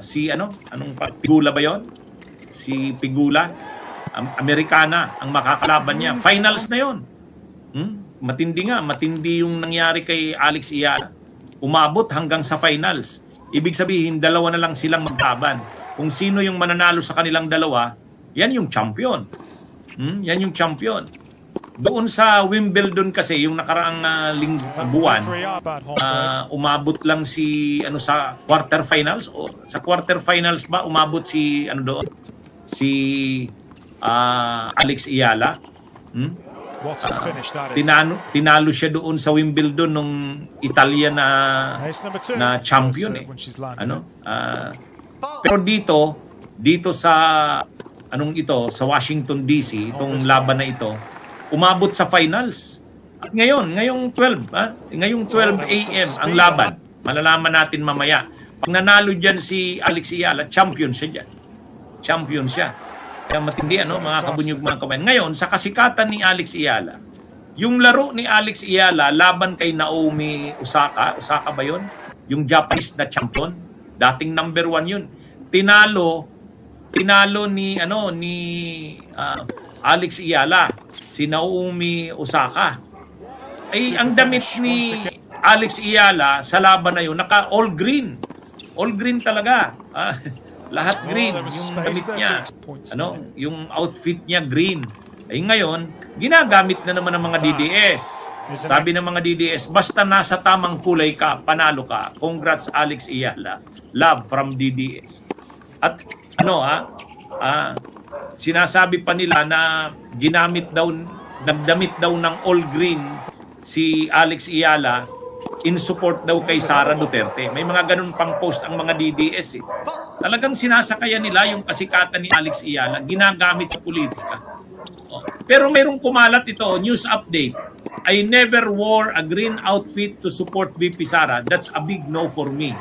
si Pigula ba yon? Si Pigula, Amerikana ang makakalaban niya. Finals na yon. Matindi yung nangyari kay Alex Iyala. Umabot hanggang sa finals. Ibig sabihin, dalawa na lang silang maglaban. Kung sino yung mananalo sa kanilang dalawa, yan yung champion. Yan yung champion. Doon sa Wimbledon kasi, yung nakaraang buwan, umabot lang si sa quarterfinals o sa quarterfinals ba umabot si doon? Si Alex Iyala. Tinalo siya doon sa Wimbledon nung Italia na champion pero dito sa sa Washington DC, itong laban na ito, umabot sa finals. At ngayong 12 AM ang laban. Malalaman natin mamaya. Pag nanalo diyan si Alex Iyala, champion siya diyan. Champion siya. Kaya matindi mga kabunyog, mga kabayan. Ngayon, sa kasikatan ni Alex Iyala, yung laro ni Alex Iyala laban kay Naomi Osaka ba yun? Yung Japanese na champion, dating number 1 yun. Tinalo ni Alex Iyala si Naomi Osaka. Ay ang damit ni Alex Iyala sa laban na yun, naka all green. All green talaga. Lahat green yung damit niya. Yung outfit niya green. Ay ngayon, ginagamit na naman ng mga DDS. Sabi ng mga DDS, basta nasa tamang kulay ka, panalo ka. Congrats Alex Iyala. Love from DDS. At sinasabi pa nila na nagdamit daw ng all green si Alex Iyala in support daw kay Sara Duterte. May mga ganun pang post ang mga DDS Talagang sinasakayan nila yung kasikatan ni Alex Iyala, ginagamit sa politika. Pero mayroong kumalat ito, news update. I never wore a green outfit to support VP Sara. That's a big no for me.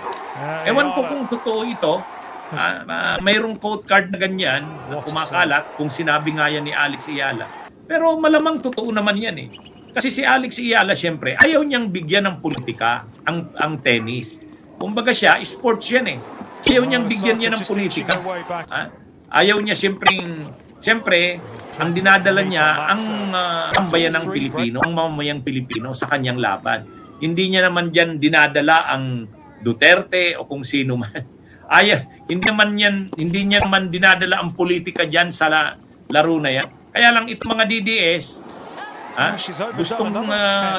Ewan ko kung totoo ito. Mayroong quote card na ganyan na kumakalat kung sinabi nga yan ni Alex Iyala. Pero malamang totoo naman yan Kasi si Alex Iyala, syempre, ayaw niyang bigyan ng politika ang tennis. Kumbaga siya, sports yan Ayaw niyang bigyan niya ng politika. Ayaw niya syempre, ang dinadala niya ang sambayan ng Pilipino, ang mamamayang Pilipino sa kanyang laban. Hindi niya naman diyan dinadala ang Duterte o kung sino man. Hindi niya naman dinadala ang politika diyan sa laro na yan. Kaya lang itong mga DDS, gustong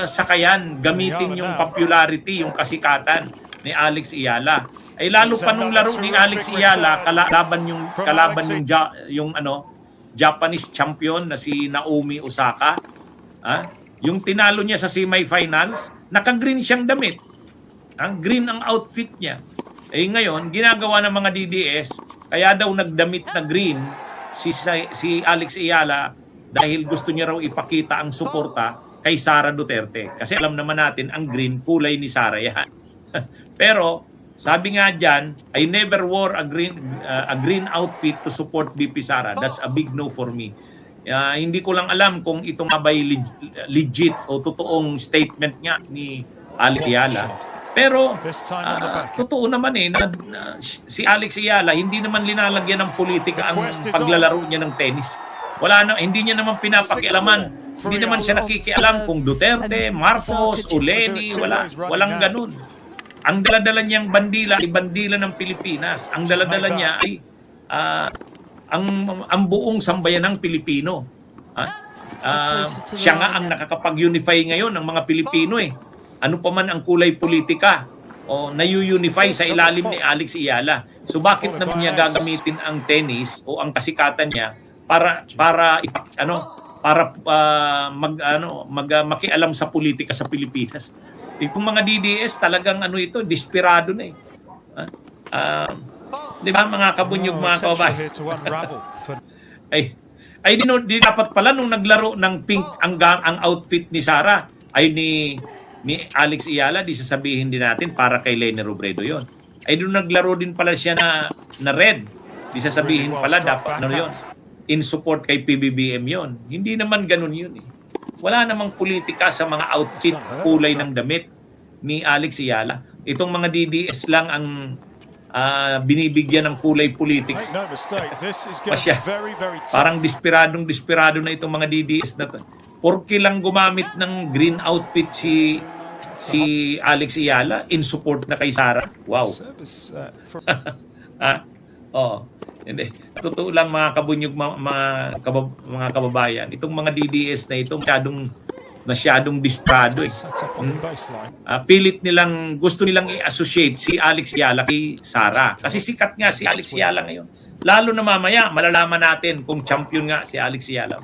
sakayan, gamitin yung popularity, yung kasikatan ni Alex Iyala. Ay lalo pa nung laro ni Alex Iyala, kalaban yung Japanese champion na si Naomi Osaka. Yung tinalo niya sa semifinals, naka-green siyang damit. Green ang outfit niya. Ngayon, ginagawa ng mga DDS, kaya daw nagdamit na green si Alex Iyala dahil gusto niya raw ipakita ang suporta kay Sara Duterte. Kasi alam naman natin, ang green, kulay ni Sara yan. Pero, sabi nga dyan, I never wore a green outfit to support VP Sara. That's a big no for me. Hindi ko lang alam kung ito nga ba'y legit o totoong statement nga ni Alex Iyala. Pero totoo naman na si Alex Iyala hindi naman linalagyan ng politika ang paglalaro niya ng tennis. Hindi niya naman pinapakialaman. Hindi naman siya nakikialam kung Duterte, Marcos, o Leni, walang ganun. Ang daladala niyang bandila ay bandila ng Pilipinas. Ang daladala niya ay ang buong sambayan ng Pilipino. Siya nga ang nakakapag-unify ngayon ng mga Pilipino Ano pa man ang kulay politika o nayu-unify sa ilalim ni Alex Iyala. So bakit naman niya gagamitin ang tennis o ang kasikatan niya para makialam sa politika sa Pilipinas? Itong mga DDS talagang desperado na di ba mga kabunyog, mga kababayan? Di dapat pala nung naglaro ng pink ang outfit ni Sara ay ni Alex Iyala, di sasabihin din natin para kay Leni Robredo yon. Doon naglaro din pala siya na red. Di sasabihin pala dapat yon. In support kay PBBM yon. Hindi naman ganun yun Wala namang politika sa mga outfit, kulay ng damit ni Alex Iyala. Itong mga DDS lang binibigyan ng kulay politik. Make no mistake, this is going to Pasya. be very, very tough. Parang desperado na itong mga DDS na to. Porke lang gumamit ng green outfit si Alex Ayala in support na kay Sara. Wow. Service, from Hindi. Totoo lang mga kabunyog, mga kababayan. Itong mga DDS na ito masyadong desperado. sets up on the baseline. Pilit nilang, gusto nilang i-associate si Alex Ayala kay Sara. Kasi sikat nga si Alex Ayala ngayon. Lalo na mamaya, malalaman natin kung champion nga si Alex Ayala.